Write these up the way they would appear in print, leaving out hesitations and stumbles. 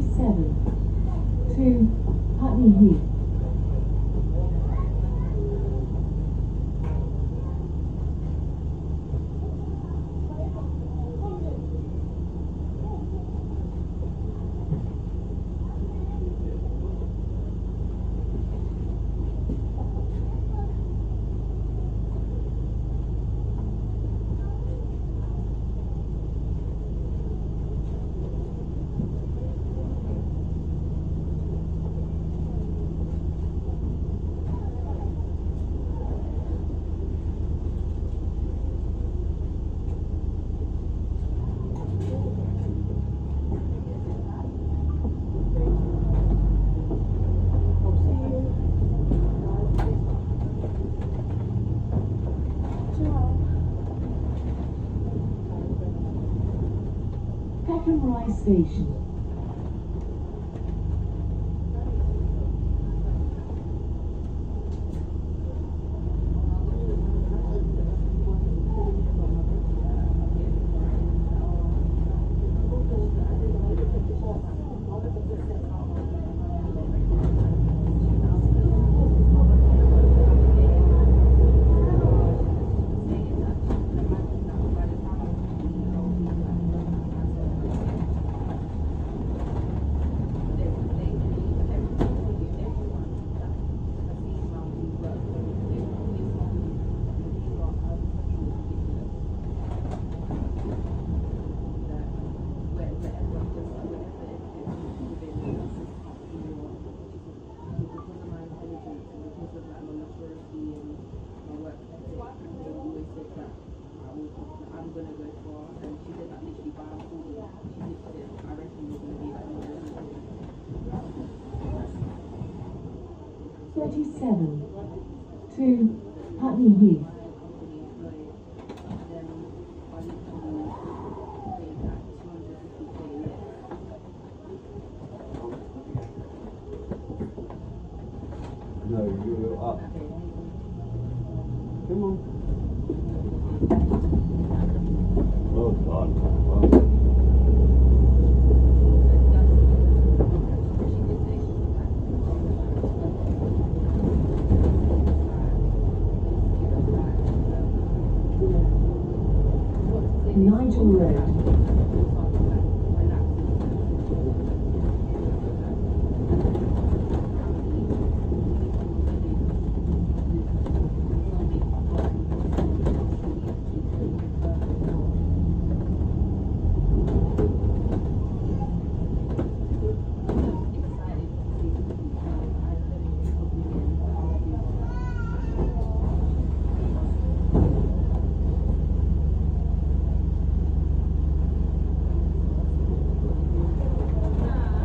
37 to Putney Heath. Peckham Rise Station. To Putney Heath. No, you're up. Come on. Well done. Well done. Nigel Road.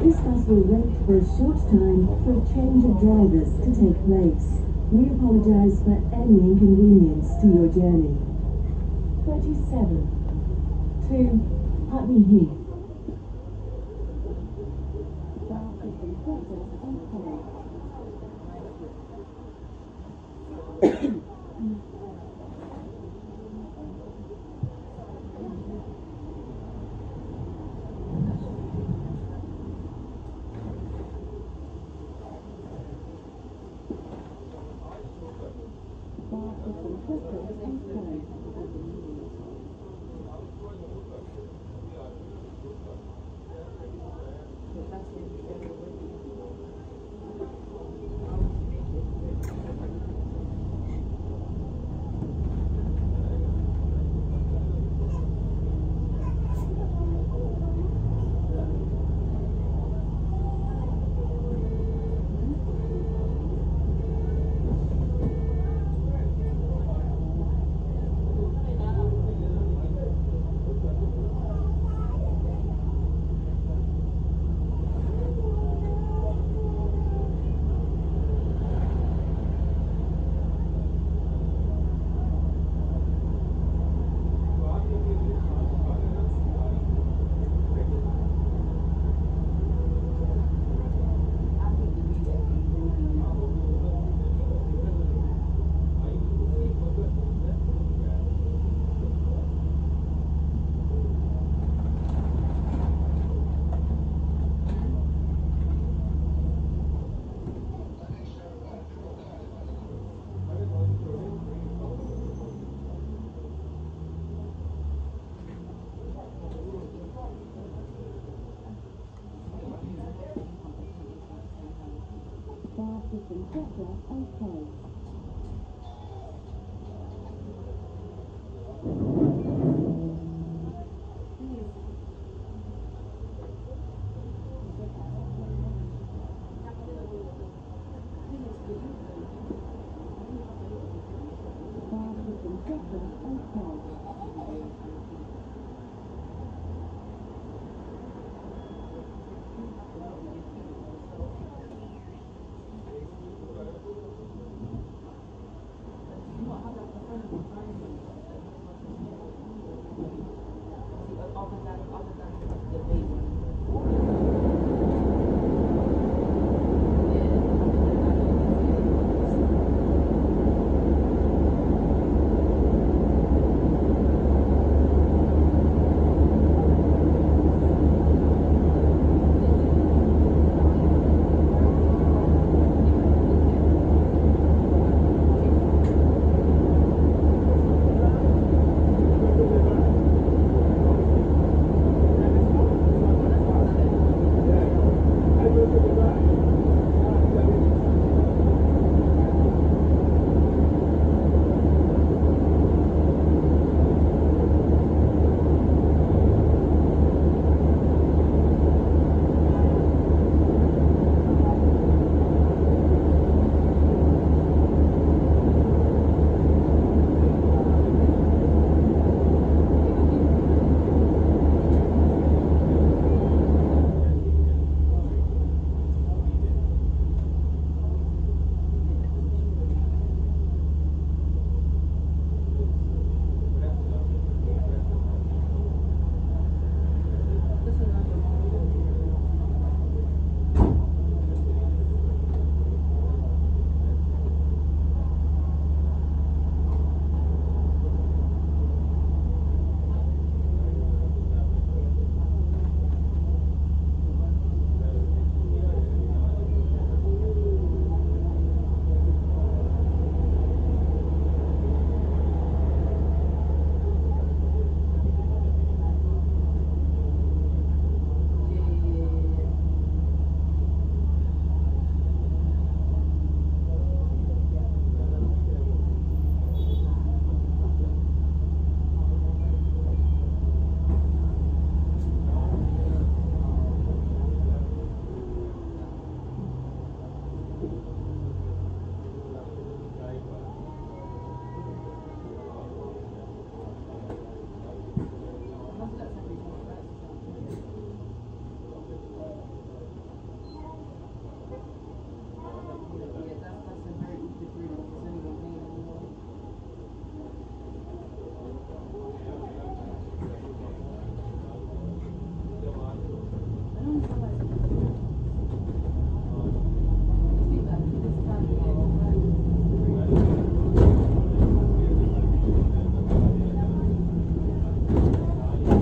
This bus will wait for a short time for a change of drivers to take place. We apologize for any inconvenience to your journey. 37 to Putney Heath.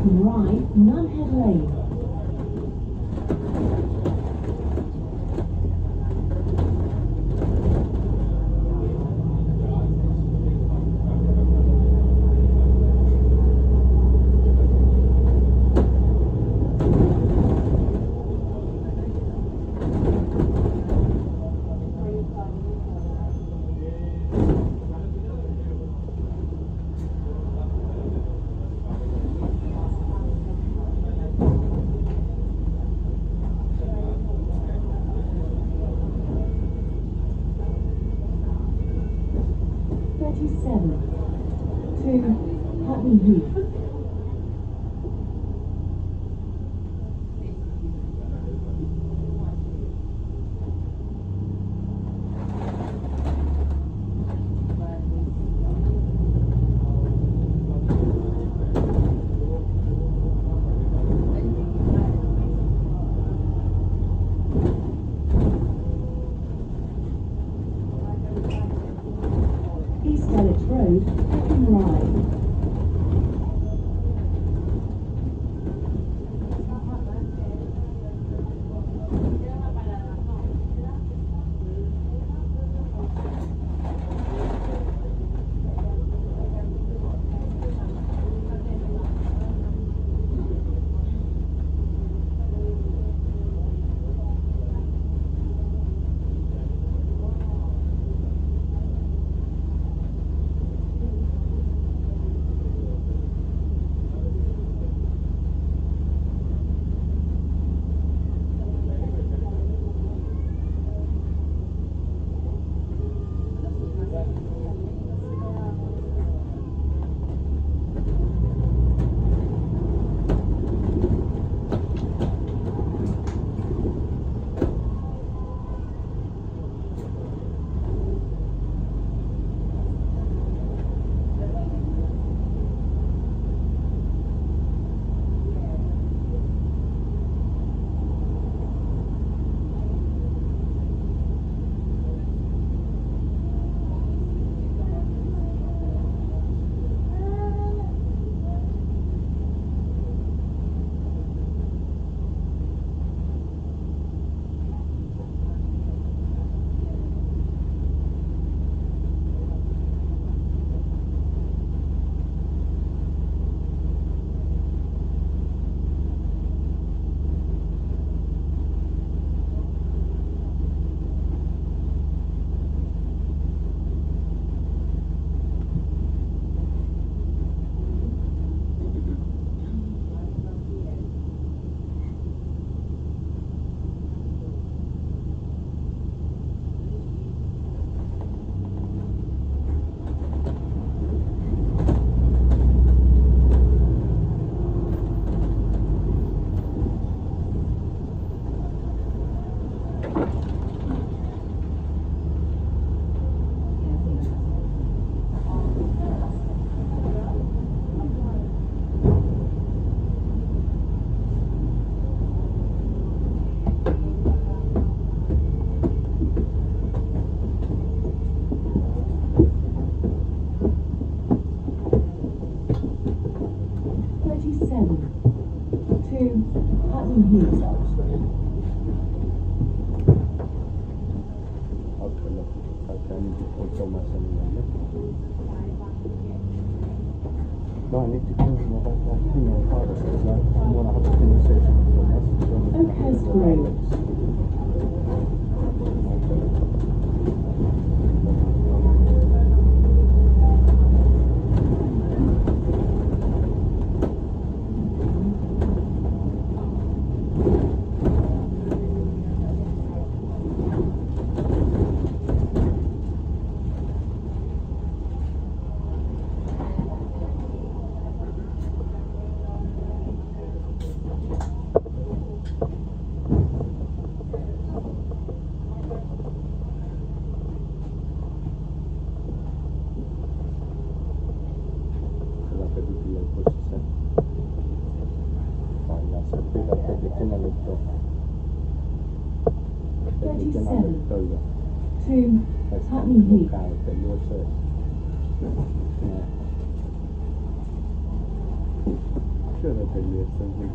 Right, Nunhead Lane. To Putney Heath. East Dulwich Road, Peckham Rye. No, I need to go more about that, harvest because I want to have a conversation with them. Oakhurst Road. To Putney Heath. Should have been there something.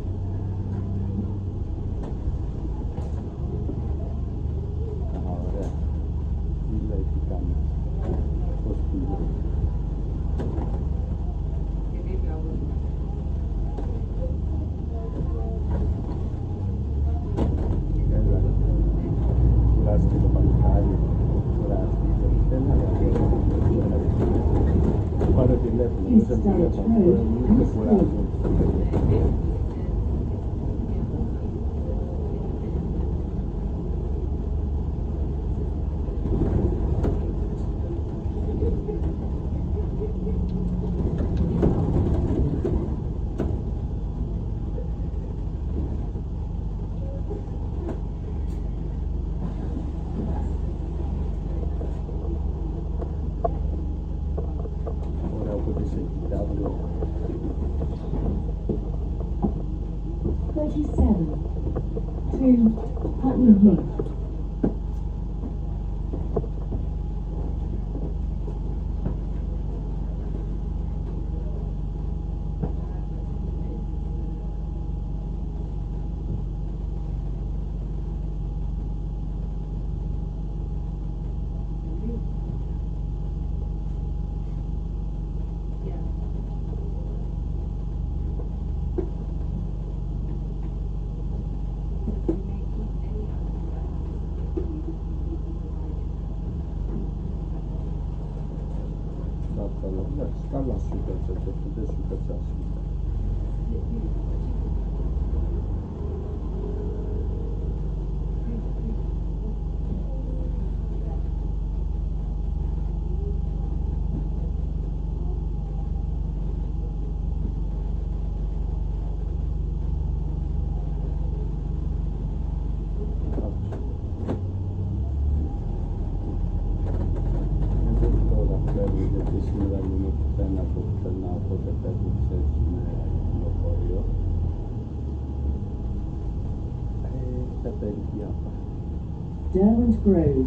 Derwent Grove.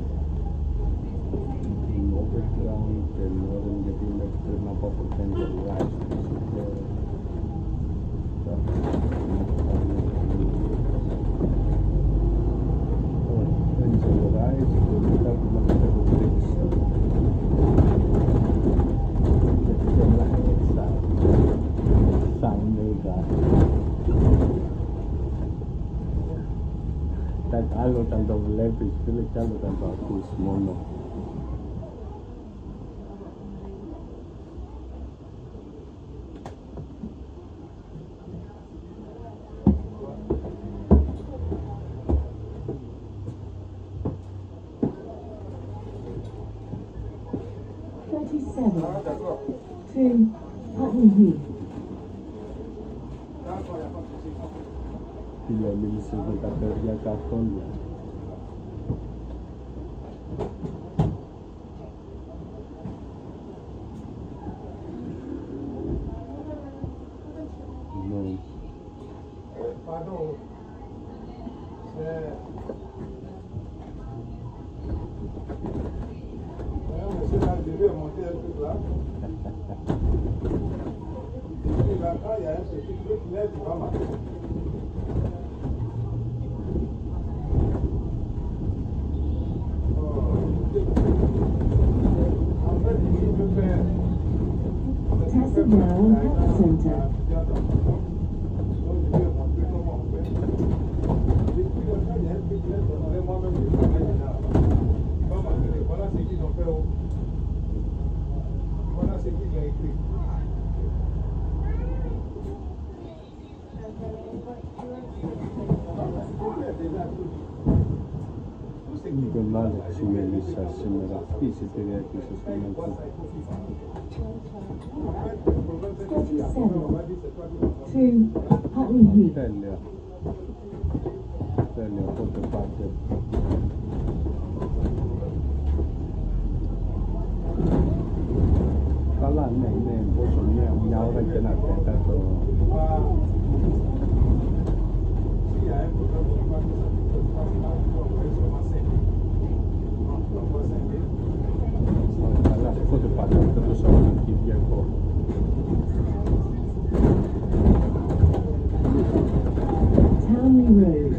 Άλλο όταν το βλέπεις, φίλε, κι άλλο όταν το ακούς μόνο. To Putney Heath. Φίλε, μίλησες με τα παιδιά καθόλου. Exit now on Health Centre. Λοιπόν, άλλη σημερινήσα σήμερα. Αυτή η εισιτήρια έκλεισε στο μέλλον. 37 to Putney Heath. Τέλεια. Τέλεια, οπότε πάτε. Καλά, ναι, είναι πόσο, μια ώρα και ένα τέταρτο. Αλλά πότε πάτε, αυτό το Σαββατοκύριακο. Townley Road.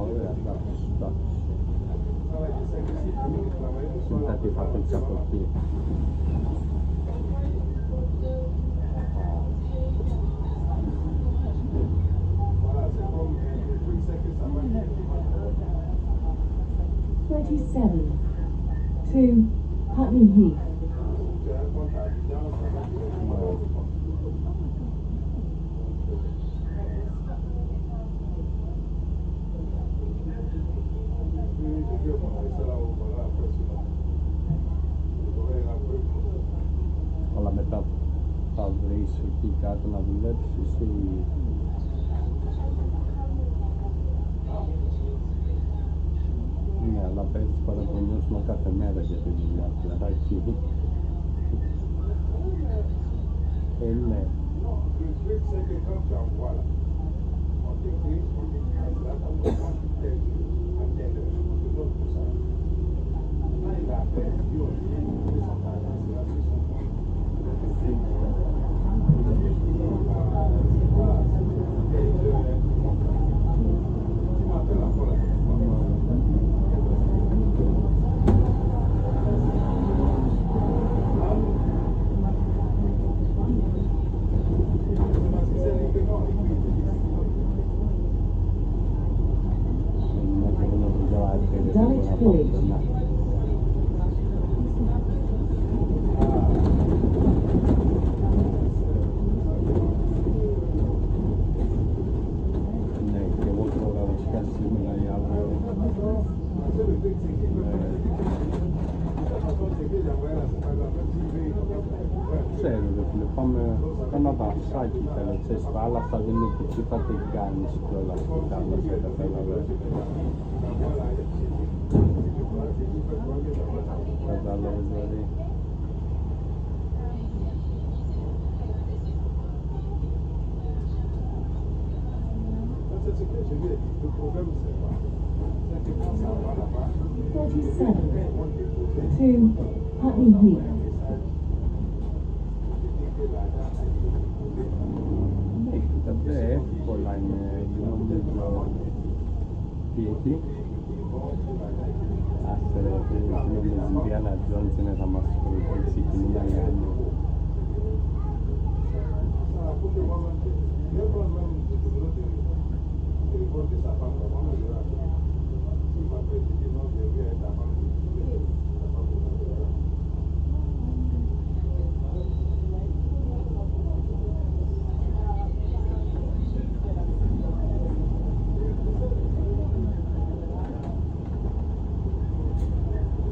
Ωραία, εντάξει. Μετά τι θα πέξει από εκεί. To Putney Heath. Αλλά μετά θα βρεις εκεί κάτω να δουλέψεις ή... Ναι, αλλά παίρνεις παραπονιώσμα κάθε μέρα για τη δουλειά, πλαράκι. Ναι. Δασάκι θέλω, ξέρεις, τα άλλα θα δίνουν που τσίπα τι κάνεις και όλα αυτά τα άλλα σε κατάλαβες. Κατάλαβες δηλαδή. To Putney Heath. Εύκολα είναι, νομίζω, τι εκεί. Άσε ρε, νομίζω η Ινδιάνα Τζόνς είναι θα μας προηγήσει και μια άλλη.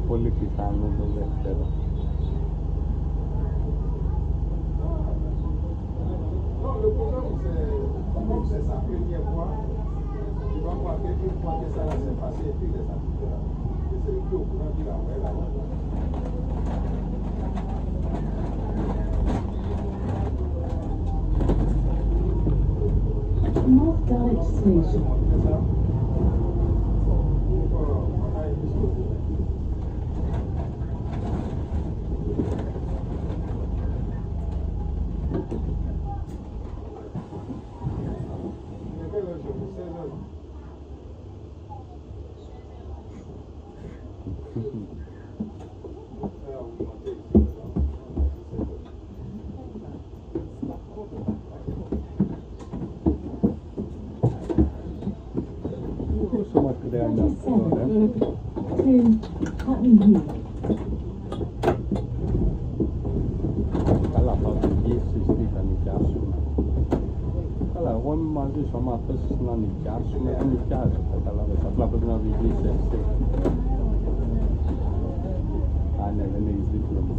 Πολύ πιθανό το δεύτερο. North Dulwich Station. Putney Heath. Καλά, θα οδηγήσεις, τι θα νοικιάσουμε. Καλά, εγώ είμαι μαζί σου, άμα θες να νοικιάσουμε, δεν νοικιάζω, καταλάβες. Απλά πρέπει να οδηγήσεις εσύ. Α, ναι, δεν έχεις δίπλωμα.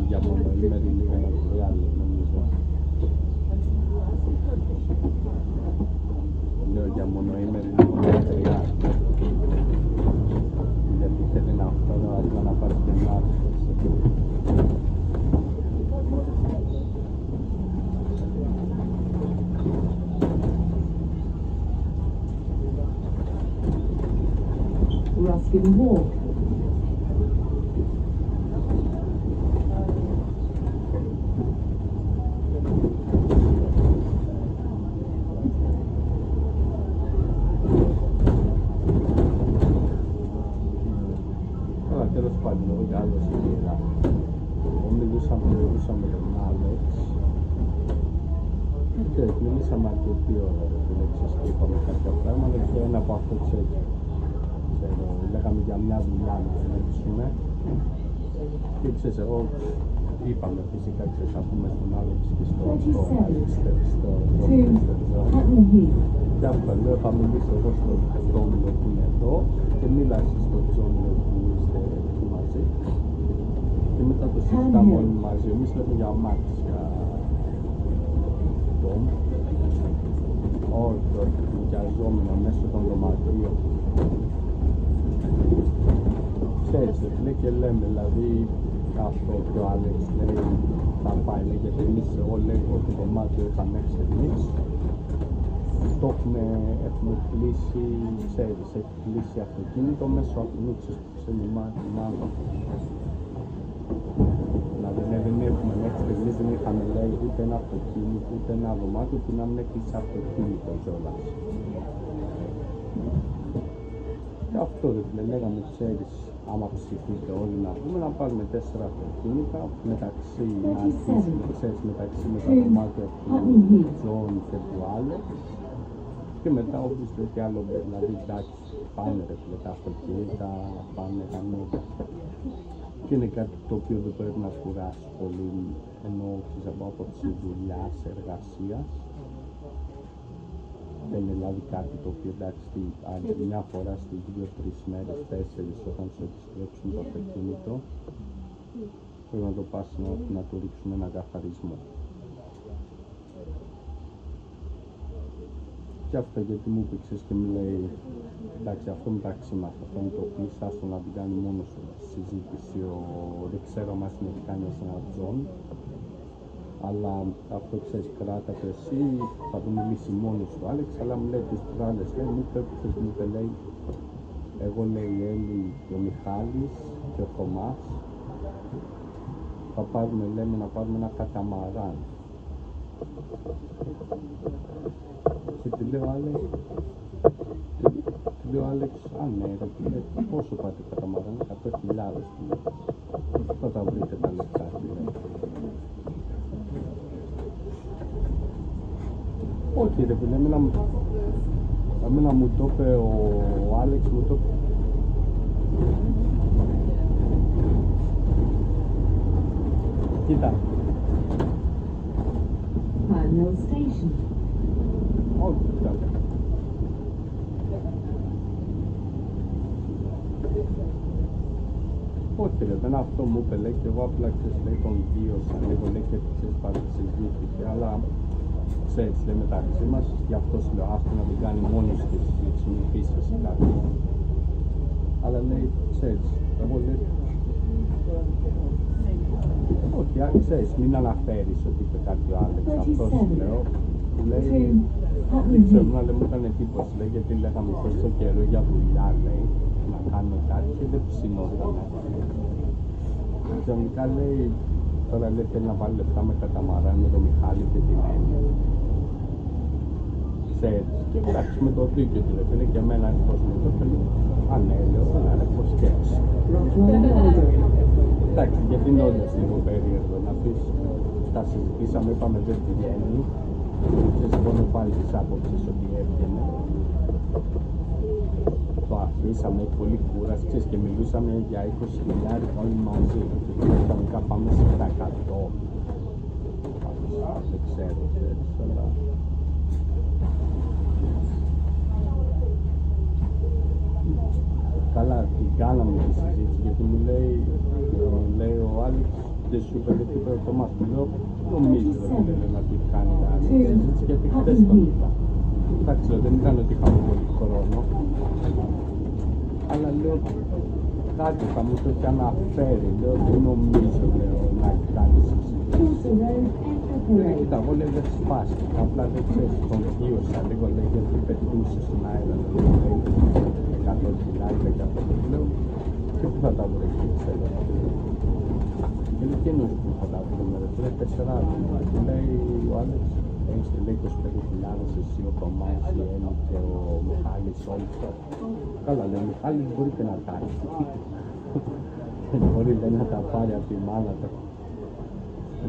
Για μονοήμερη λίγα να το βγάλει, νομίζω. Λέω για μονοήμερη λίγο μακριά. Γιατί θέλει ένα 8 ώρα να πάρει και ένα άλλο. Ruskin Walk. Τώρα τέλος πάντων, εγώ και άλλο σίγουρα. Μιλούσα με τον Άλεξ. Και μιλήσαμε αρκετή ώρα, και είπαμε κάποια πράγματα και ένα από αυτό ξέρω. Λέγαμε για μια δουλειά να μιλήσουμε. Και ξέρεις, εγώ είπαμε φυσικά, ξέρεις, να πούμε στον Άλεξ και στο και αυτό λέω, θα μιλήσω εγώ στον Τζόνιο που είναι εδώ και μίλα στον Τζόνιο που είστε εκεί μαζί. Και μετά το συζητάμε όλοι μαζί. Εμείς λέμε για αμάξια. Όχι, νοικιαζόμενα μέσα των δωματίων. Ξέρεις, λέει και λέμε, δηλαδή αυτό και ο Άλεξ λέει θα πάει, λέει, γιατί εμείς εγώ λέγω το δωμάτιο είχαμε 6 εμείς. Το έχουμε κλείσει, ξέρεις, έχει κλείσει αυτοκίνητο μέσω αυτοκίνητος που ξενημάτων μάλλον. Δηλαδή δεν έχουμε μέχρι στιγμής, δεν είχαμε λέει ούτε ένα αυτοκίνητο, ούτε ένα δωμάτιο που να μην έκλεισε αυτοκίνητο κιόλας. Και αυτό δεν λέγαμε, ξέρεις, άμα ψηφείτε όλοι να πούμε, να πάρουμε 4 αυτοκίνητα μεταξύ, να αρχίσουμε, ξέρεις, μεταξύ με τα δωμάτια του Τζον και του Άλεξ. Και μετά οποιοδήποτε άλλο, δηλαδή εντάξει, πάνε ρε τα αυτοκίνητα, πάνε κανένα. Και είναι κάτι το οποίο δεν πρέπει να κουράσει πολύ, ενώ από άποψη δουλειάς, εργασίας. Δεν είναι δηλαδή κάτι το οποίο εντάξει, μια φορά στις 2-3 μέρες, 4 όταν σε επιστρέψουν το αυτοκίνητο, πρέπει να το πας να του ρίξουμε ένα καθαρισμό. Και αυτό γιατί μου πήξες και μου λέει, εντάξει, αυτό μεταξύ μας, αυτό είναι το κλείσει, άστο να την κάνει μόνο σου συζήτηση, δεν ξέρω μας την έχει κάνει σε ένα Τζον, αλλά αυτό ξέρεις, κράτα το εσύ, θα το μιλήσει μόνος του Άλεξ, αλλά μου λέει τις προάλλες, μου είπε, λέει, εγώ λέει η Έλλη και ο Μιχάλης και ο Θωμάς, θα πάρουμε, λέμε, να πάρουμε ένα καταμαράν. Και του λέω Άλεξ, α ναι ρε, πόσο πάτε καταμαράν, 100.000 του λέω. Θα τα βρείτε τα λεφτά του λέω. Όχι ρε φίλε, εμένα μου το είπε ο Άλεξ, μου το είπε. Κοίτα. Parnell Station. Όχι, κοίτα. Όχι ρε, δεν αυτό μου είπε, λέει, και εγώ απλά ξέρεις, λέει, τον βίωσα, λίγο, λέει, και ξέρεις, πάλι συζήτηση, αλλά ξέρεις, λέει, μεταξύ μας, γι' αυτό σου λέω, άστο να την κάνει μόνος της, συνηθίσεις κάτι. Αλλά λέει, ξέρεις, Εγώ λέω, όχι, ξέρεις, μην αναφέρεις ότι είπε κάτι ο Άλεξ, αυτός λέω, λέει, δεν ξέρω, μου έκανε εντύπωση, λέει, γιατί λέγαμε τόσο καιρό για δουλειά, λέει, να κάνουμε κάτι και δεν ψινόταν. Ξαφνικά λέει, τώρα λέει θέλει να βάλει λεφτά με καταμαράν με τον Μιχάλη και την Έννη. Ξέρεις, και εντάξει με το δίκιο του, λέει, φίλε, και εμένα πώς με το θέλει. Α, ναι, λέω, αλλά είναι πως σκέψη. Εντάξει, γιατί είναι όντως λίγο περίεργο να πεις, τα συζητήσαμε, είπαμε δεν πηγαίνει. Ξέρεις, μόνο πάλι τις άποψεις ότι έβγαινε. Το αφήσαμε πολύ κούραση, ξέρεις, και μιλούσαμε για 20.000 όλοι μαζί. Και τελικά πάμε σε 100. Δεν ξέρω, ξέρεις, αλλά... Καλά, την κάναμε τη συζήτηση, γιατί μου λέει ο Άλεξ, δεν σου είπε γιατί είπε το Μάς, μου λέω, νομίζω ότι δεν να την κάνει να συζήτηση, γιατί χτες τον είπα. Εντάξει, δεν ήταν ότι είχαμε πολύ χρόνο, αλλά λέω, κάτι θα μου το έχει αναφέρει, λέω, δεν νομίζω, λέω, να κάνει συζήτηση. Κοίτα, εγώ λέω, δεν σπάστηκα, απλά δεν ξέρεις, τον θείωσα λίγο, λέει, γιατί πετούσε στον αέρα, λέει, 100 χιλιάδες και αυτό το λέω και πού θα τα βρω εκεί, ξέρω. Είναι εκείνος που θα τα βρούμε, λέει 4 άτομα. Λέει ο Άλεξ, έχεις λέει 25.000 εσύ, ο Θωμάς, η Έννη και ο Μιχάλης όλοι. Καλά, λέει, ο Μιχάλης μπορεί και να τα έχει. Μπορεί λέει, να τα πάρει από τη μάνα του.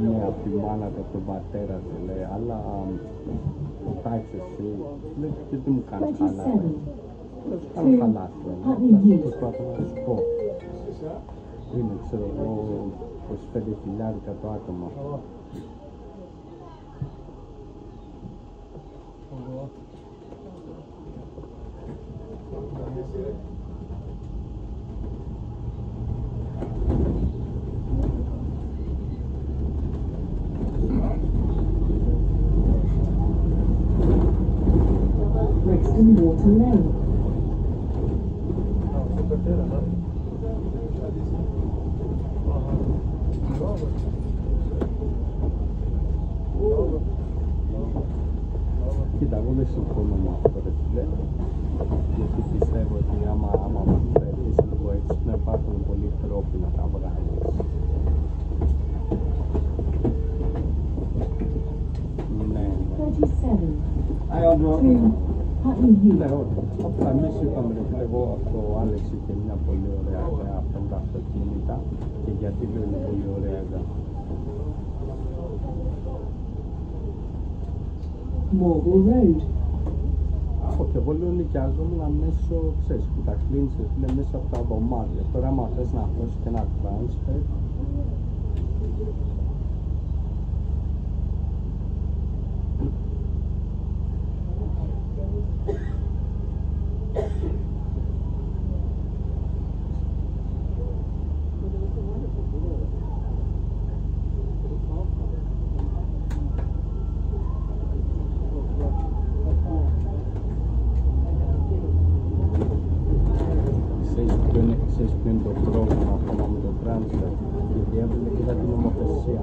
Ναι, από τη μάνα του, από τον πατέρα του, λέει, αλλά τα έχεις εσύ. Λέει, και τι μου κάνεις καλά. Κάνω καλά σου, προσπάθω να σου πω. Είναι, ξέρω εγώ, 25.000 το άτομο. Brixton Water Lane. Κοίτα, εγώ δεν συμφωνώ με αυτό, ρε φίλε, γιατί πιστεύω ότι άμα μας φέρεις λίγο έτσι να υπάρχουν πολλοί τρόποι να τα βγάλεις. Ναι. 37. Ναι, όχι. Απλά εμείς είπαμε, ρε φίλε, εγώ αυτό ο Άλεξ είχε μια πολύ ωραία ιδέα από τα αυτοκίνητα και γιατί λέω είναι πολύ ωραία ιδέα. Morgul Road. Όχι, εγώ λέω νοικιάζομαι μέσω, ξέρεις, που τα κλείνεις μέσα από τα δωμάτια. Τώρα άμα θες να δώσεις και ένα transfer, ξέρεις ποιο είναι το πρόβλημα ακόμα με το transfer, γιατί έβλεπε και την νομοθεσία.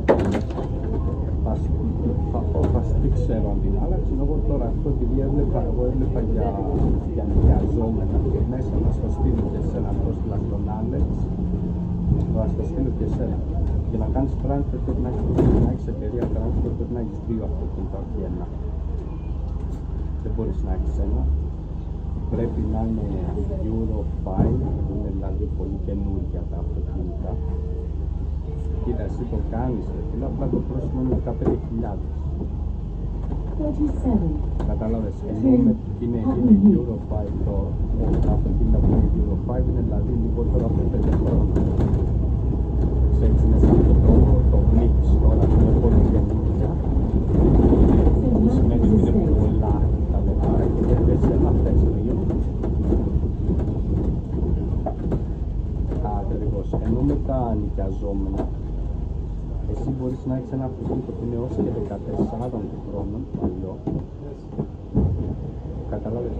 Δεν ξέρω αν την άλλαξε, εγώ τώρα αυτό επειδή έβλεπα για νοικιαζόμενα και μέσα να στο στείλω και εσένα, το στείλα στον Άλεξ, θα στο στείλω και εσένα. Για να κάνεις transfer πρέπει να έχεις εταιρεία transfer, πρέπει να έχεις 2 αυτοκίνητα, όχι ένα. Δεν μπορείς να έχεις ένα. Πρέπει να είναι Euro 5, που είναι δηλαδή πολύ καινούργια τα αυτοκίνητα. Κοίτα, εσύ το κάνεις, δηλαδή, απλά το πρόσημο είναι 15.000. Κατάλαβες, ενώ είναι Euro 5 τα αυτοκίνητα που είναι Euro 5 είναι δηλαδή λιγότερο από 5 χρόνια. Ξέρεις, είναι σαν το Mix τώρα που είναι πολύ καινούργια. Που σημαίνει ότι είναι πολλά τα λεπτά και δεν θες ένα, θες 2. Ακριβώς, ενώ με τα νοικιαζόμενα εσύ μπορείς να έχεις ένα αυτοκίνητο που είναι ως και 14 χρόνων παλιό. Καταλάβες,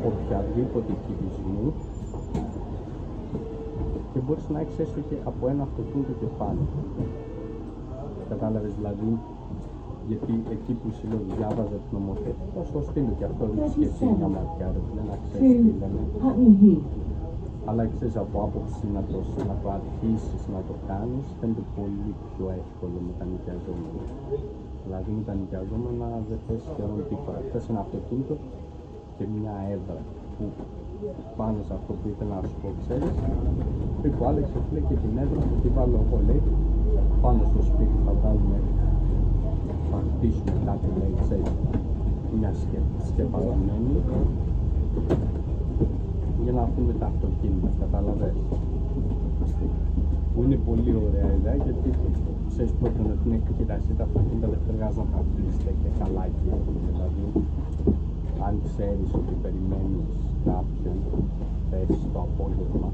οποιαδήποτε κυβισμού και μπορείς να έχεις έστω και από ένα αυτοκίνητο κεφάλι. Κατάλαβες δηλαδή, γιατί εκεί που διάβαζα την νομοθέτηση, στο στείλω και αυτό ρίξει και εσύ μια ματιά, να ξέρεις τι λένε. Αλλά ξέρεις, από άποψη να το αρχίσεις να το κάνεις, φαίνεται πολύ πιο εύκολο με τα νοικιαζόμενα. Δηλαδή με τα νοικιαζόμενα δεν θες σχεδόν τίποτα. Θες ένα αυτοκίνητο και μια έδρα που πάνω σε αυτό που ήθελα να σου πω, ξέρεις, είπε ο Άλεξ, λέει και την έδρα που τη βάλω εγώ, λέει, πάνω στο σπίτι θα βγάλουμε, θα χτίσουμε κάτι, λέει, ξέρεις, μια σκεπασμένη, για να αφήνουμε τα αυτοκίνητα, κατάλαβες. Που είναι πολύ ωραία ιδέα, γιατί ξέρεις πρώτον ότι είναι κοιτάξτε τα αυτοκίνητα δεν χρειάζεται να χτίσετε και καλά εκεί. Δηλαδή, αν ξέρεις ότι περιμένεις κάποιον, θες το απόγευμα,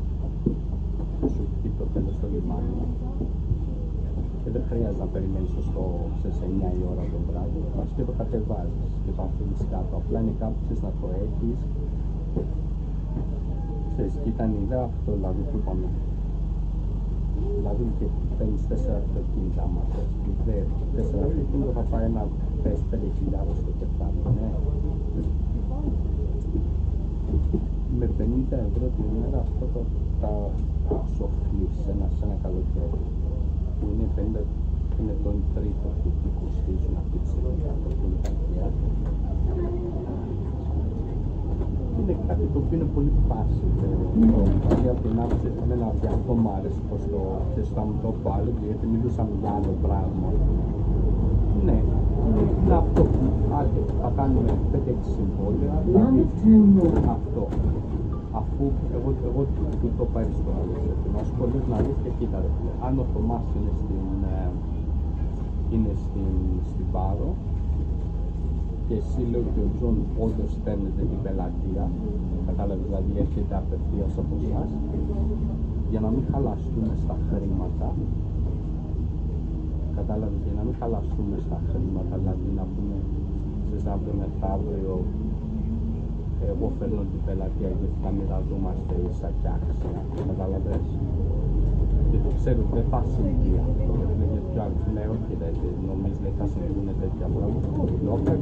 σου πει το τέλος στο λιμάνι και δεν χρειάζεται να περιμένεις σε 9 η ώρα το βράδυ, πας και το κατεβάζεις και το αφήνεις κάτω. Απλά είναι κάπου να το έχεις. Ξέρεις, και ήταν η ιδέα αυτό, δηλαδή που είπαμε. Δηλαδή και παίρνεις 4 αυτοκίνητα, άμα θες. 4 αυτοκίνητα θα πάει ένα 4.000 στο κεφάλι, ναι. Με 50 ευρώ την ημέρα αυτό τα σοφλείς σε ένα καλοκαίρι. Που είναι 50, είναι το τρίτο που κοστίζουν αυτή τη στιγμή τα αυτοκίνητα. Είναι κάτι το οποίο είναι πολύ πάση. Δηλαδή από την άποψη εμένα αυτό μου άρεσε πως το θα μου το πω άλλο, γιατί μιλούσαμε για άλλο πράγμα. Ναι, είναι αυτό που θα κάνουμε 5-6 συμβόλαια, δηλαδή αυτό. Αφού εγώ του το πάρει στο άλλο, να σου πω λίγο να δεις και κοίτα ρε φίλε, αν ο Θωμάς είναι στην Πάρο, και εσύ λέω ότι ο Τζον όντως παίρνετε την πελατεία, κατάλαβες, δηλαδή έρχεται απευθείας από εσάς, για να μην χαλαστούμε στα χρήματα, κατάλαβες, για να μην χαλαστούμε στα χρήματα, δηλαδή να πούμε, ξέρεις, αύριο μεθαύριο, εγώ φέρνω την πελατεία γιατί θα μοιραζόμαστε ίσα και άξια, κατάλαβες. Και το ξέρω ότι δεν θα συμβεί αυτό, γιατί άλλοι σου λέει όχι ρε, νομίζεις λέει θα συμβούν τέτοια πράγματα.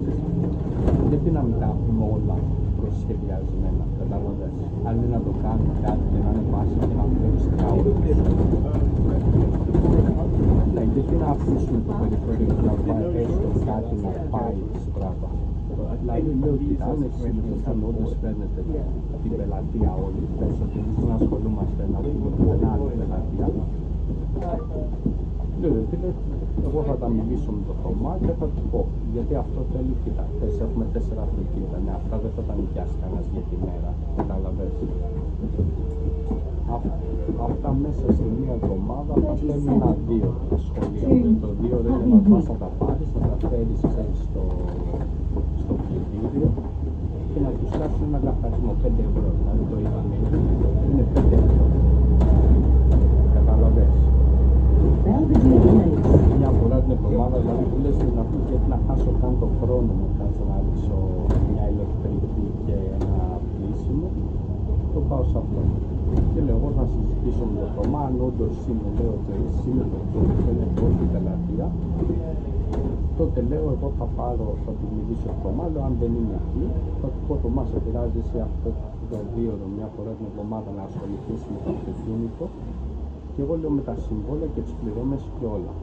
Γιατί να μην τα έχουμε όλα προσχεδιασμένα, κατάλαβες. Αν είναι να το κάνουμε κάτι και να είναι βάση και να βλέπεις καόλους. Ναι, γιατί να αφήσουμε το περιθώριο και να πάει έστω κάτι να πάει στραβά. Δηλαδή λέω ότι αν εσείς όντως παίρνετε την πελατεία όλοι, πες ότι εμείς δεν ασχολούμαστε να πούμε την άλλη πελατεία. Λέω, φίλε, εγώ θα τα μιλήσω με το Θωμά και θα του πω, γιατί αυτό θέλει, κοίτα, έχουμε 4 αυτοκίνητα, ναι, αυτά δεν θα τα νοικιάσει κανένας για τη μέρα, κατάλαβες. Αυτά μέσα σε μία εβδομάδα θα παίρνουν 1-2 τα σχολεία. Το 2 ρε να πας να τα πάρεις, να τα φέρεις στο πλυντήριο και να τους κάνεις ένα καθαρισμό 5 ευρώ. Δηλαδή το είδαμε, είναι 5 ευρώ. Καταλαβες. Μια φορά την εβδομάδα, δηλαδή που λες να πει γιατί να χάσω καν το χρόνο μου, κάτσω να ρίξω μια ηλεκτρική και ένα πλήσιμο, το πάω σε αυτό. Και λέω εγώ θα συζητήσω με το Θωμά, αν όντως είναι, λέω ότι είναι το πρώτο και είναι πρώτη πελατεία, τότε λέω εγώ θα του μιλήσω στο Θωμά, λέω αν δεν είναι εκεί, θα του πω Θωμά σε πειράζει εσύ αυτό το 2ωρο μια φορά την εβδομάδα να ασχοληθείς με το αυτοκίνητο και εγώ λέω με τα συμβόλαια και τις πληρώμες και όλα.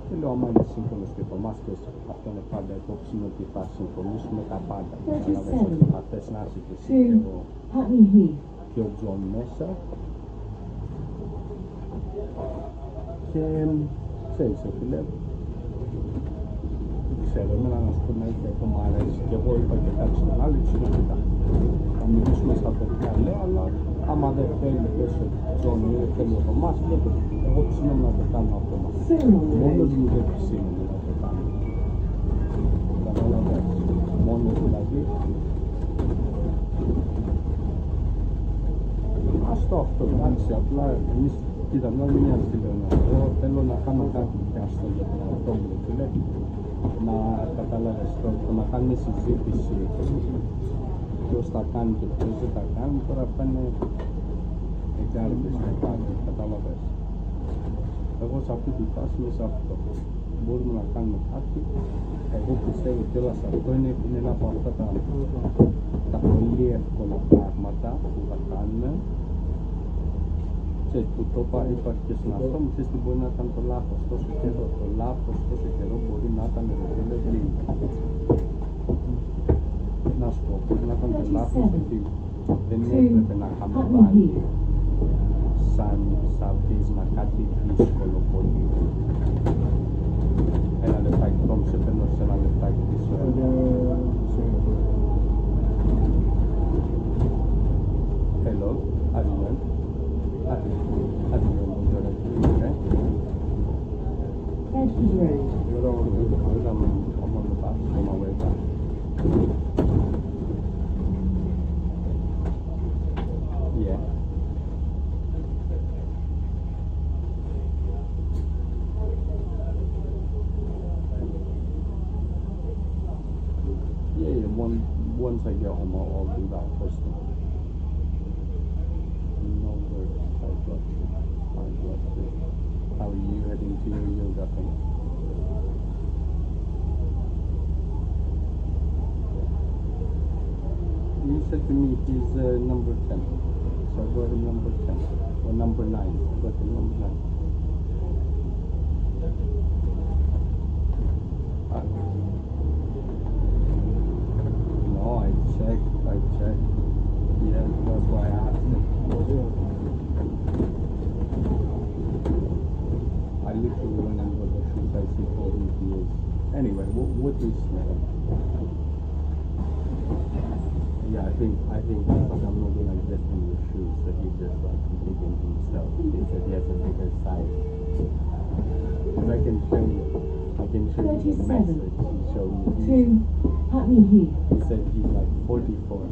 Και λέω άμα είναι σύμφωνος και ο Θωμάς και αυτό είναι πάντα υπόψη ότι θα συμφωνήσουμε τα πάντα. Δηλαδή ότι θα θες να είσαι και εσύ και ο Τζον μέσα και ξέρεις φίλε, δεν ξέρω, εμένα να σου πω να έχει αυτό μ' αρέσει και εγώ είπα και κάτι στον άλλο και σου είπα θα μιλήσουμε στα παιδιά λέω, αλλά άμα δεν θέλει τόσο ο Τζον ή δεν θέλει ο Θωμάς, εγώ ψήνομαι να το κάνω αυτό μας. Μόνος μου δεν ψήνομαι να το κάνω. Καταλαβαίνεις, μόνος δηλαδή. Αυτό, εντάξει, απλά εμείς, κοίτα, να μην είναι αστήλωνα. Εγώ θέλω να κάνω κάτι πιάστο για τον εαυτό μου, φίλε. Να καταλάβεις το να κάνουμε συζήτηση ποιος τα κάνει και ποιος δεν τα κάνει. Τώρα αυτά είναι εγκάρδες μετά, κατάλαβες. Εγώ σε αυτή τη φάση είμαι σε αυτό. Μπορούμε να κάνουμε κάτι. Εγώ πιστεύω κιόλας αυτό είναι ένα από αυτά τα πολύ εύκολα πράγματα που θα κάνουμε. Ξέρεις, που το είπα και στον αυτό μου, ξέρεις τι μπορεί να ήταν το λάθος τόσο καιρό. Το λάθος τόσο καιρό μπορεί να ήταν να σου πω, μπορεί να ήταν το λάθος ότι δεν έπρεπε να είχαμε βάλει σαν βίσμα κάτι δύσκολο πολύ. Ένα λεπτάκι, Τόμ, σε παίρνω σε ένα λεπτάκι πίσω. Hello, how do you doing? How do you doing? Bedford Road. I'm on the bus on my way back. Yeah. Once I get home, I'll do that first thing. No worries. High blood sugar. How are you heading to your yoga thing? You said to me he's number 10. So I go to number 10. Or number 9. Go to number 9. No, I checked. Yeah, that's why I asked him. I literally went and got the shoes as he told me he is. Anyway, what is yeah, I think because I'm not gonna get him the shoes, so he just like digging himself. He said he has a bigger size. Because I can show you the message he showed me. To Putney Heath. He said he's like 44.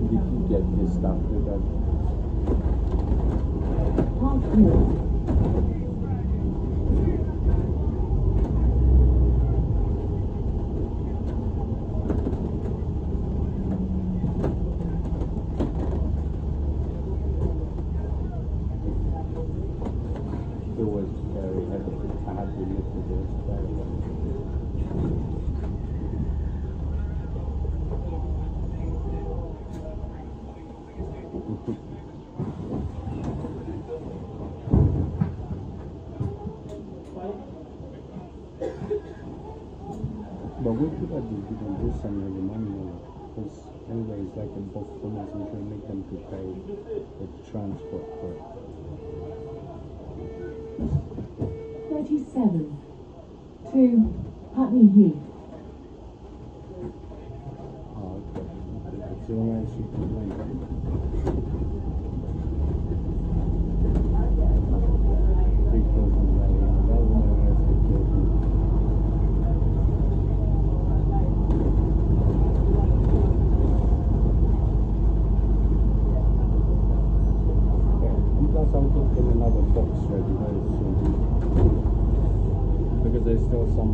Did you get this stuff with us? Park Hill. It was very heavy. I had to lift it. It was very heavy. But what should I do? You can do some of the money because anyway, it's like a both formats. You should make them to pay the transport for it. 37. To Putney Heath. Oh, okay. It's all right. She can wait. Plus, I'll get another box ready very soon. Because there's still some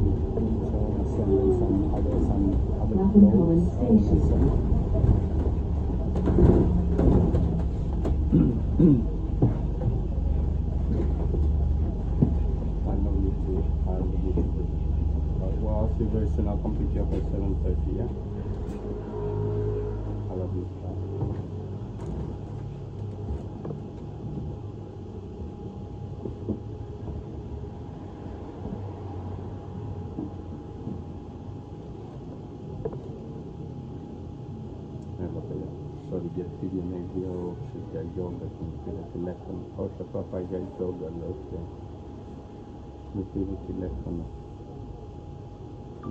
other Clapham Common clothes. Station. I know you too. Well, I'll see you very soon. I'll come pick you up at 7:30, yeah? I love you. Bye. Sorry, για πήγαινε δύο για γιόγκα και μου πήρε τηλέφωνο. Όχι, απλά πάει για γιόγκα, λέω και μου πήρε τηλέφωνο.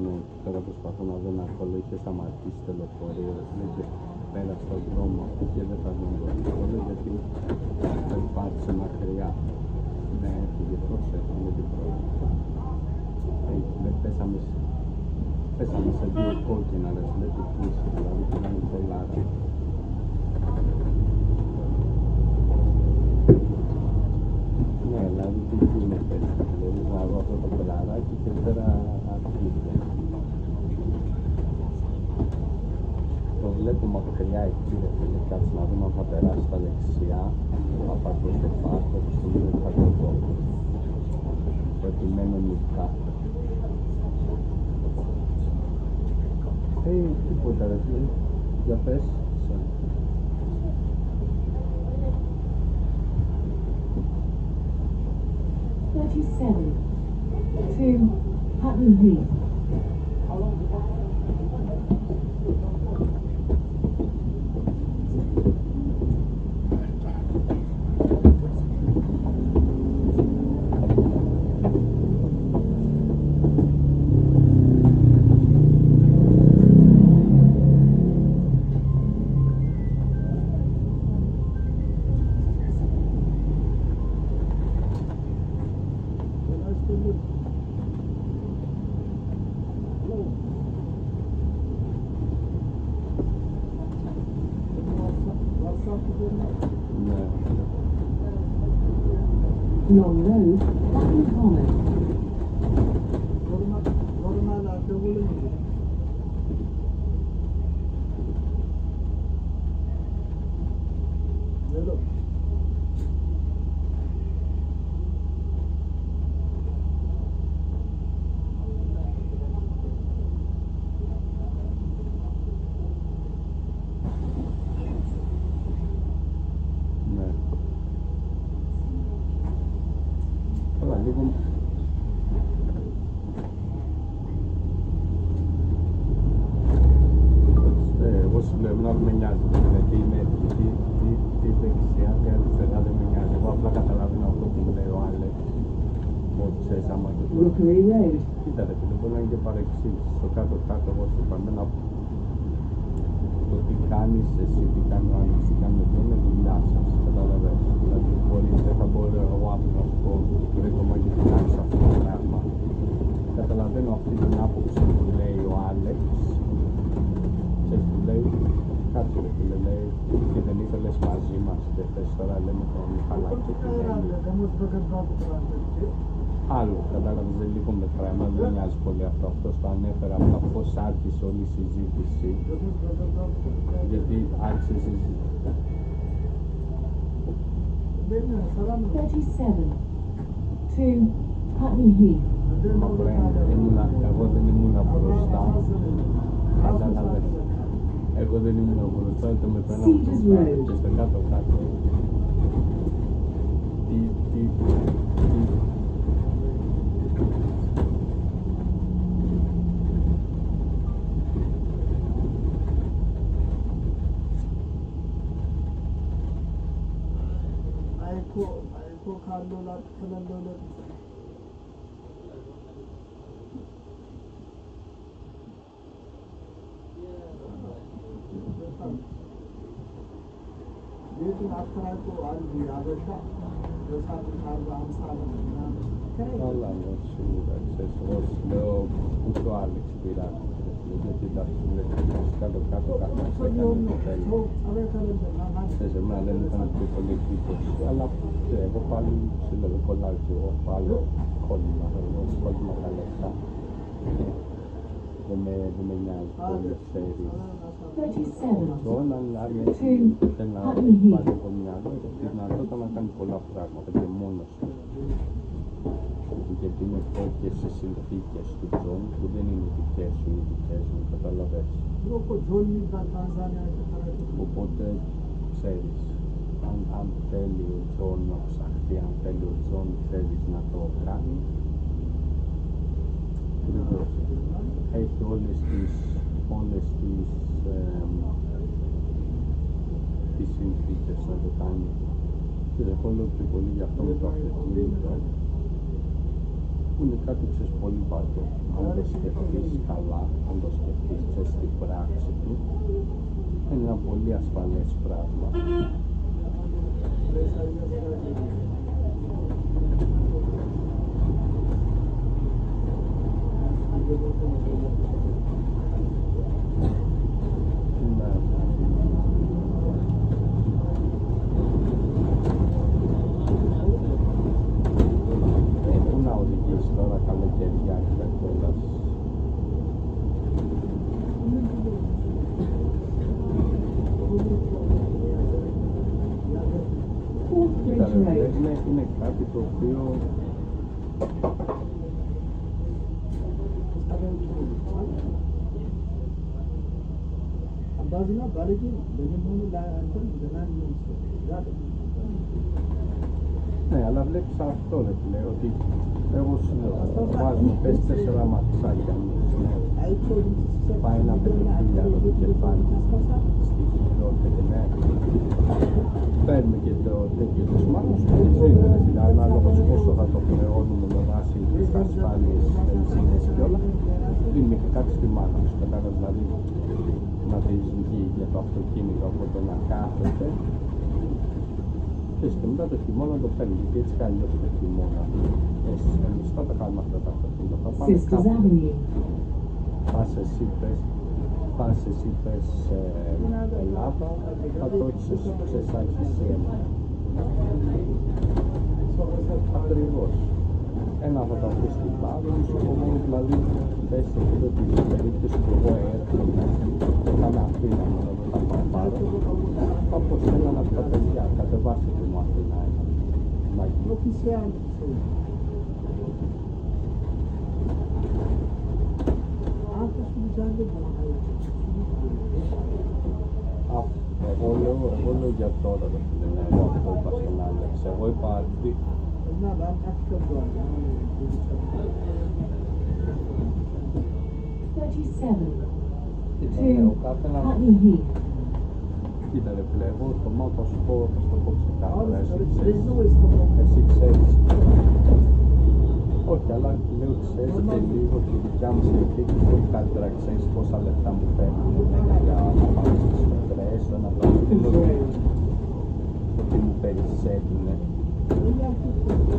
Ναι, τώρα προσπαθώ να δω να κολλώ, είχε σταματήσει το λεωφορείο, και πέρα στον δρόμο και δεν θα δω το λεωφορείο γιατί θα υπάρξει μακριά. Ναι, έφυγε πρόσεχα με την πρώτη. Πέσαμε σε δύο κόκκινα, ρε, λέει του κλείσει, δηλαδή πήγαμε πολλά. λίγο μακριά εκεί, ρε φίλε, κάτσε να δούμε αν θα περάσει στα δεξιά. Θα πάρει το κεφάλι, το στιγμή θα το δω. Προκειμένου νυχτά. Τίποτα ρε φίλε, για πες. 37 to Putney Heath. Long Road, Putney Common. Εγώ σου λέω, να με νοιάζει, γιατί είναι τι δεξιά και αριστερά δεν με νοιάζει. Εγώ απλά καταλαβαίνω αυτό που μου λέει ο Άλεξ. Ότι ξέρεις, άμα και το... Κοίτα ρε φίλε, μπορεί να είναι και παρεξήγηση. Στο κάτω-κάτω, εγώ σου είπα, το τι κάνεις εσύ, τι κάνει ο Άλεξ, τι κάνει εδώ, είναι δουλειά σας. Καταλαβαίνεις. Δηλαδή, δεν θα μπορώ εγώ αύριο να σου πω, βρήκομαι και τι κάνεις αυτό το πράγμα. Καταλαβαίνω αυτή την άποψη που λέει ο Άλεξ. Ξέρεις τι λέει, κάτσε ρε φίλε, λέει και δεν ήθελες μαζί μας και θες τώρα λέμε τον Μιχαλάκη και την άλλο, κατάλαβες, δεν λίγο μετράει, εμάς δεν νοιάζει πολύ αυτό, αυτός το ανέφερα από πώς άρχισε όλη η συζήτηση, γιατί άρχισε η συζήτηση. 37 to Putney Heath. Μα εγώ δεν ήμουν μπροστά, κατάλαβες. Εγώ δεν ήμουν μπροστά, το με πέραμε μπροστά και στο κάτω-κάτω. Aiko kallolar kalallolar. ቤቱን አከራይቶ አንድ አበሻ በሳምንት 40-50 ነው ምናምን Allah no scusa, se lo usuale ispirato, le da sulle scalo se sembra all'interno di collettivo, alla devo fare se lo collaggio o farlo con la caletta come le serie 37 sono all'aria della fase combinato fino a κάνει πολλά πράγματα και μόνος γιατί είναι κόκκες σε συνθήκες του Τζον που δεν είναι δικές σου ή δικές μου, καταλαβες. Οπότε ξέρεις, αν θέλει ο Τζον να ψαχθεί, αν θέλει ο Τζον θέλεις να το κάνει, έχει όλες τις συνθήκες να το κάνει. Και δεν θέλω πιο πολύ γι' αυτό με το αυτοκίνητο. Που είναι κάτι ξέρεις πολύ βαρύ, αν το σκεφτείς καλά, αν το σκεφτείς ξέρεις στην πράξη του, είναι ένα πολύ ασφαλές πράγμα. Τώρα καλοκαιριά και κιόλας. είναι κάτι το οποίο Αμπάζινα πάλι και δεν είναι δεν ναι, αλλά βλέπεις αυτό ρε φίλε, ότι εγώ σου λέω, βάζουμε 4 ματσάκια πάει ένα 5.000 το κεφάλι στη χιλιότητα και ναι, παίρνουμε και το τέτοιο της μάνας και έτσι είναι ρε φίλε, ανάλογος πόσο θα το χρεώνουμε με βάση τις ασφάλειες, βενζίνες και όλα, δίνουμε και κάτι στη μάνα σου, κατάλαβες, δηλαδή να τη βγει για το αυτοκίνητο από το να κάθεται και μετά το χειμώνα το παίρνει, γιατί έτσι κι αλλιώς το χειμώνα εμείς θα τα κάνουμε αυτά τα αυτοκίνητα, θα πάμε κάπου, πας εσύ πες Ελλάδα, θα το έχεις εξεσάγεις εσύ ακριβώς. Ένα θα τα βρεις στην Πάδο, μόνο δηλαδή πες εδώ την περίπτωση που εγώ έρχομαι και θα με αφήνω να τα πάρω, θα πω σε έναν από τα παιδιά, κατεβάστε μου Αθήνα ένα μαγείο. Εγώ λέω για τώρα, εγώ αυτό είπα στον Άλεξ, εγώ είπα ότι 37 κοίτα ρε φίλε, εγώ το μόνο θα σου πω, θα σου το πω ξεκάθαρα, εσύ ξέρεις, όχι, αλλά λέω ξέρεις και λίγο τη δικιά μου συνθήκη, πολύ καλύτερα ξέρεις πόσα λεφτά μου φέρνουν για να πάω στις μετρές, να πάω ότι μου περισσεύουν.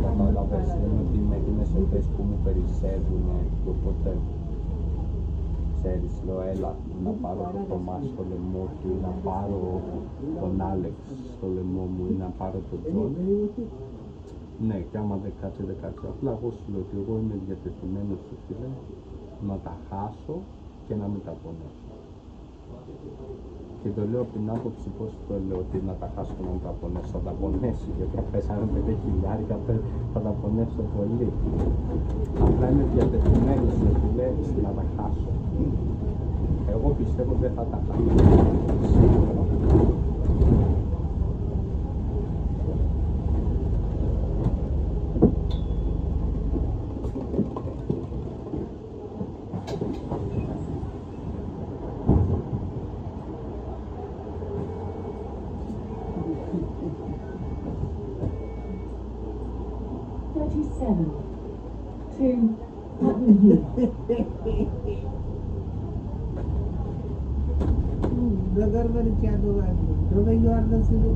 Καταλαβαίνεις, δεν είναι ότι είμαι εκείνες ώρες που μου περισσεύουν και οπότε ξέρεις, λέω έλα να πάρω το Θωμά στο λαιμό του ή να πάρω τον Άλεξ στο λαιμό μου ή να πάρω τον Τζον. Ναι, και άμα δεν κάτσει, δεν κάτσει. Απλά εγώ σου λέω ότι εγώ είμαι διατεθειμένος σου φίλε να τα χάσω και να μην τα πονέσω. Και το λέω από την άποψη πώς το λέω ότι να τα χάσω και να μην τα πονέσω. Θα τα πονέσω γιατί αν πέσανε 5.000 θα τα πονέσω πολύ. Απλά είμαι διατεθειμένος φίλε να τα χάσω. Εγώ πιστεύω δεν θα τα χάσω. Σίγουρα. 37 to Putney Heath. Nagar Marichado, Dove you are the city.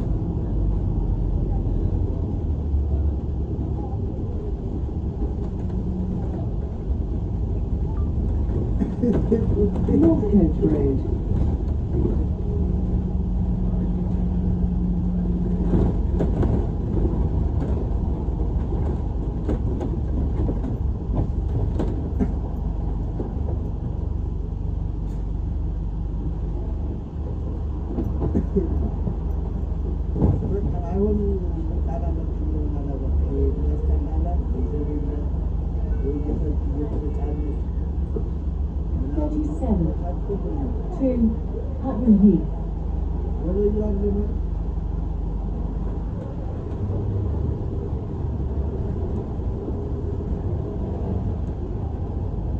North Coast Road. To Putney Heath.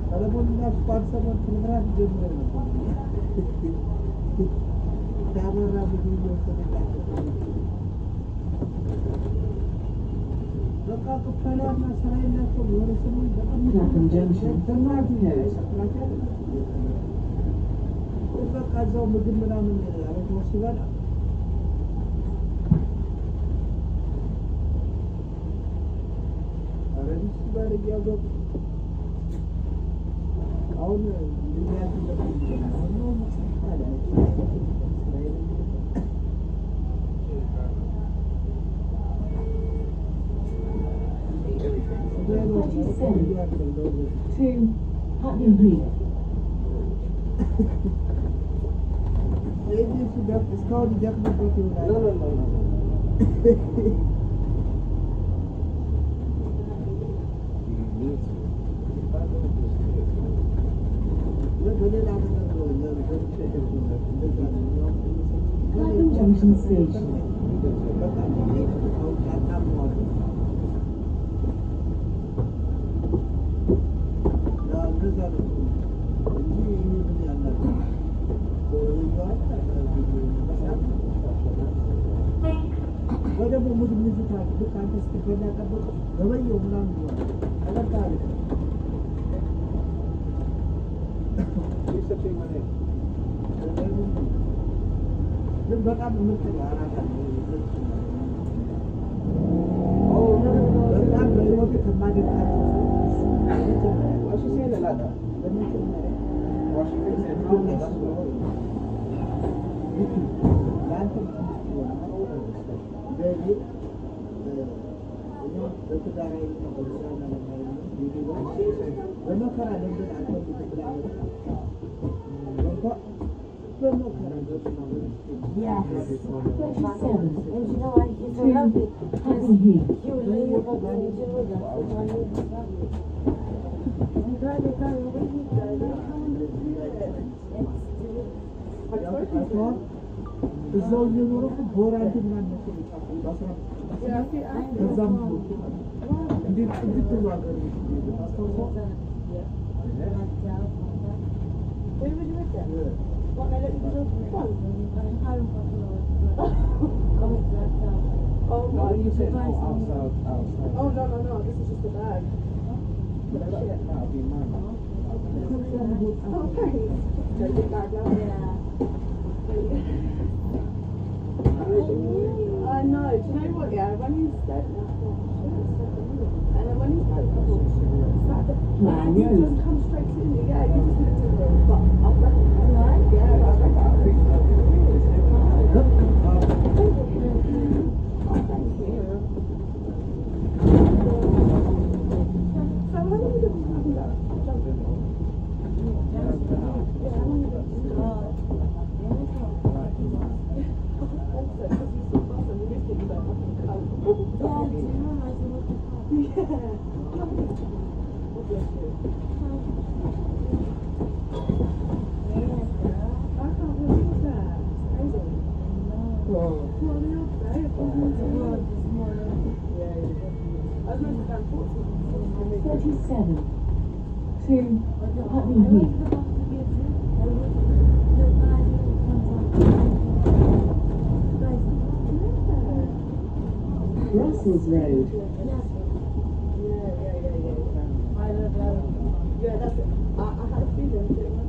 Kalau pun nak sponsor pun program jumlah kamera video semua. Lepas tu kalau masalah ini tu harus semua. Clapham Junction. North Coast. Kita kazau mungkin beramun ni, ada musibah. Ada musibah lagi ada. Awak ni dia tu dah ada. To Putney Heath. Ini sudah discount dia pun betul. No. Clapham Junction Station. ወደ ሙድ ሙዚቃ ልክ አንተ ስትገባ ጠብቅ ገበየው ምናምን ይሆናል አላጣሪ ግን በጣም ምርጥ ነው አራዳ በጣም በህይወት ከማደርጋቸው Yes. 37. And you know what? He's so lovely. Happy Heath. You learn about the region with us. እዛው እየኖረ ቦራንድ ምናምን እዛም እንዴት እንዴት ነው አገር Oh, No, you said outside. outside. Oh, no, this is just a bag. But that'll be mine. Okay. Take it back out. I know. Do you know what? Yeah, when you said that, and then when you spoke, I thought, man, you just come straight to me. Yeah, you just looked at me. But I recognize. Yeah, I recognize. Oh, thank you. So how long have you been having that? Jumping? Yeah, how long have you been To Putney Heath. Brussels Road. Yeah, that's it. I had a feeling that it was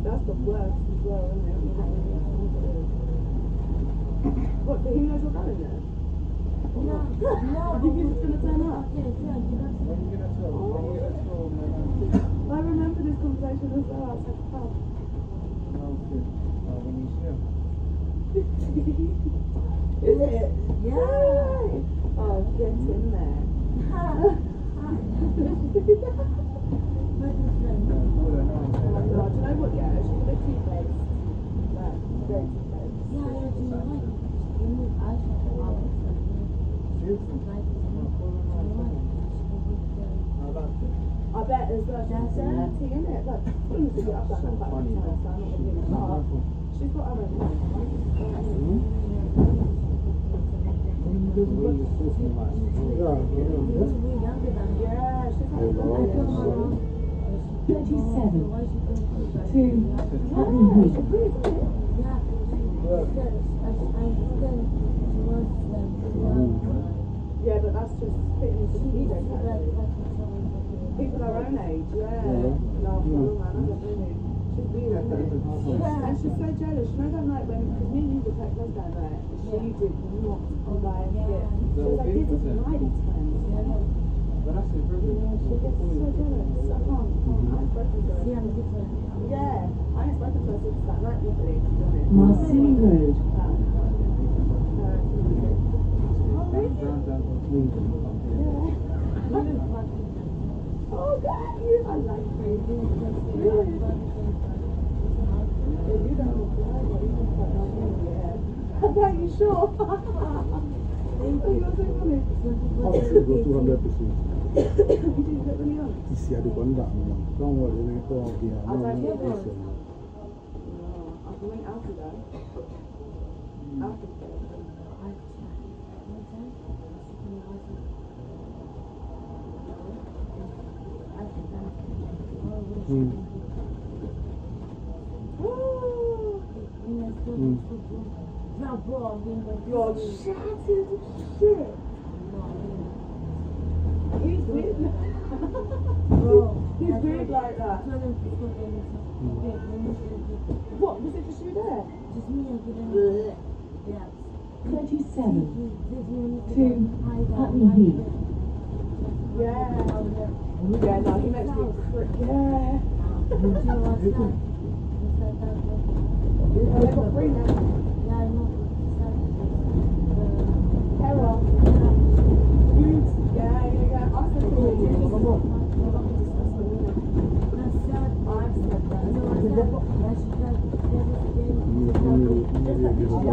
that's the worst as well, isn't it? What, so he knows you're going there? No, You think he's just going to turn up? I remember this conversation as well. I was like, oh. Is it? Yeah. Oh, get in there. Oh my god, do you know what? Yeah, she's a bit two-faced. Like, very two-faced. I bet as well. She's dirty, isn't it? Like, honestly, I've done that about 10 times, so I'm not going to give it up. She's got her own life. Yeah, she's had a good 37. To Putney Heath. Yeah, but that's just fitting into the DJ people our own age, yeah. No, man, I don't know. She's weird, isn't it? Yeah, and she's so jealous. You know that night when, because me and you were playing close down there, she did not like it. She was like, this is mighty time. But that's his brother. Yeah, she gets so jealous. I can't. I ain't spoken to her. Yeah, I ain't spoken to her since that night, literally, to be honest. Marcilly Road. Oh, God, I like crazy. Are you sure? Thank Oh, you. you're so funny. How should go 200 pieces? You didn't get really on. This year, the one that don't worry, you know, don't be a As I man. hear one. No, I've been after that. After that. You're chatting shit. He's weird. He's weird like that. What? Was it just you there? 37 to Putney Heath. Yeah. Yeah, no, he makes me cry. Yeah. They've got 3 now. Carol. Yeah. I said to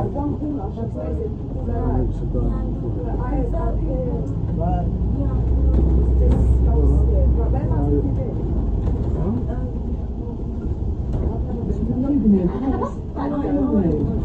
one corner, she says it. But I had that here. It's disgusting. Right, where's my TV? Juvenile House, Backfield Road.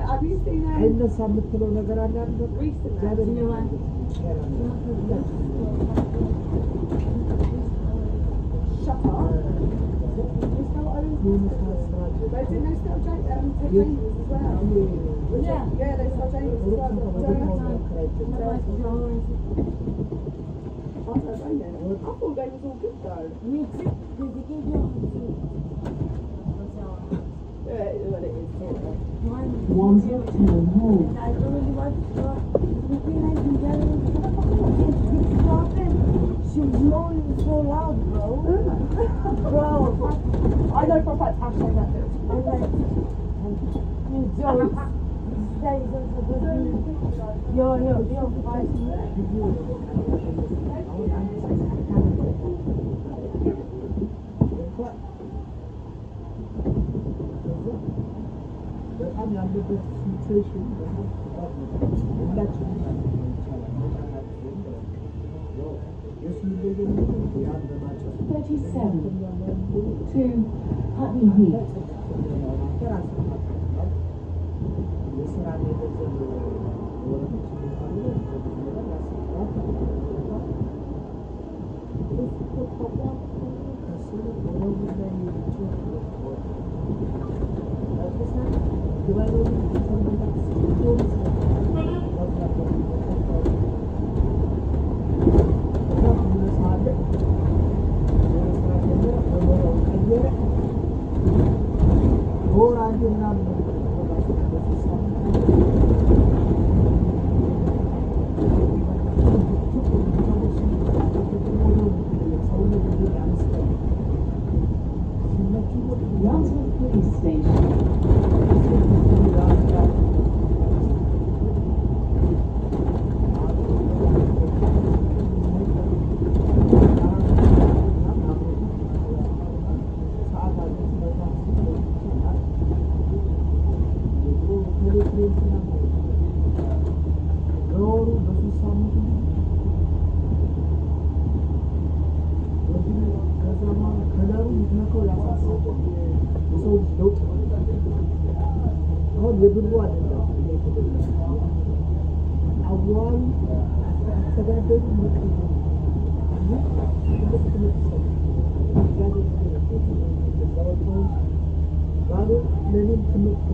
Have you seen that? Shut up. They didn't they sell James as well? Yeah. Yeah, they sell James as well. I thought they was all good though. Me too, because they gave you Yeah, well it is. Wandsworth Town Hall. I don't really want to go. We realized in January, she was moaning so loud, bro. Bro, I know for a fact Ash said that. I'm like, you jokes. That is not supposed to be. Yo, fight me. To Putney Heath. የብሩ አይደለም አዋል አስተዳደሩ መቀየር ባሉ ለኔም ትምህርት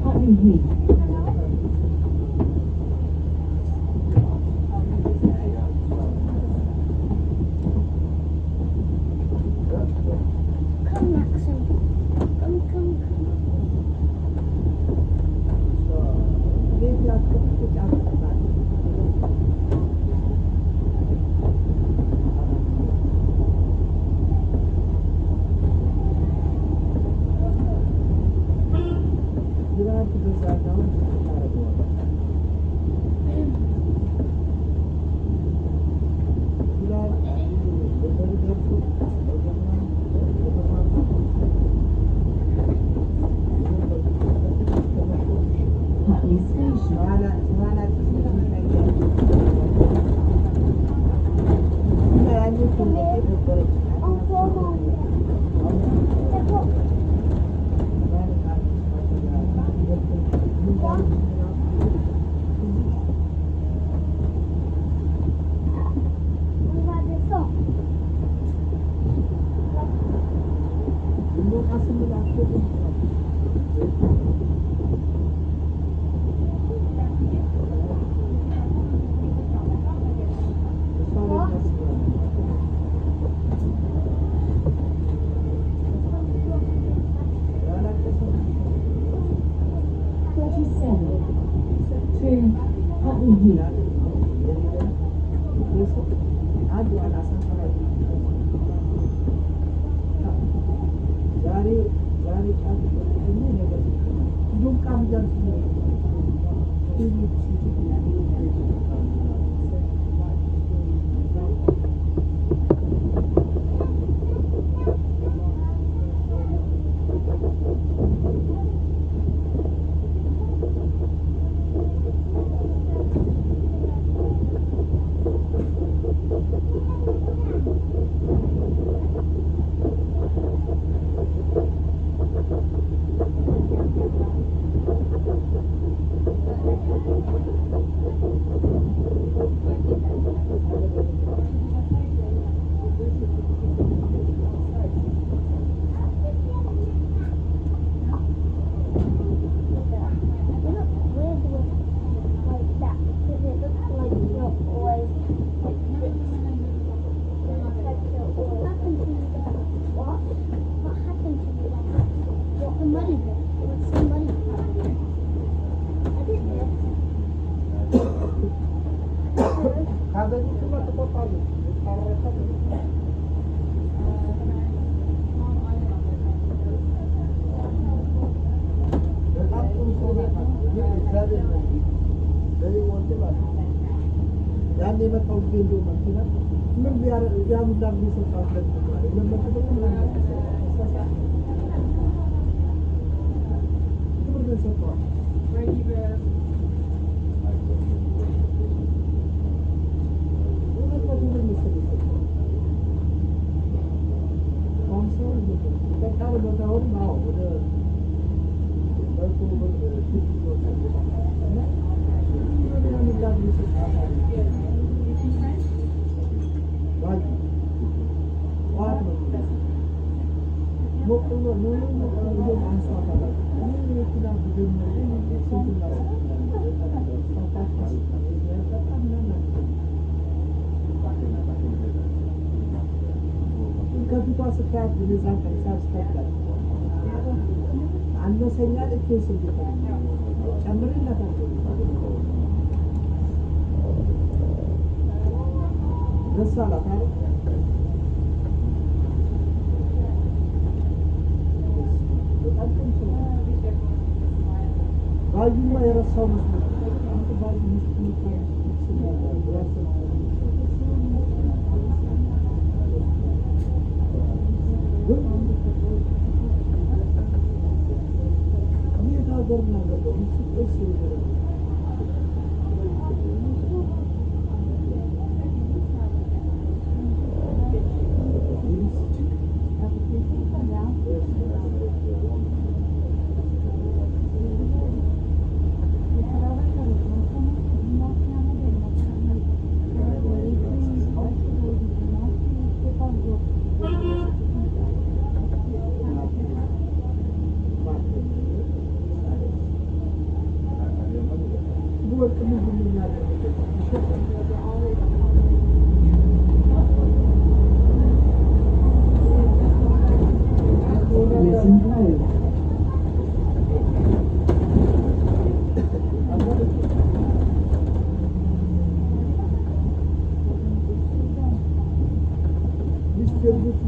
Putney Heath. Come, Maxim. Come. Putney Station. Putney Heath. Right?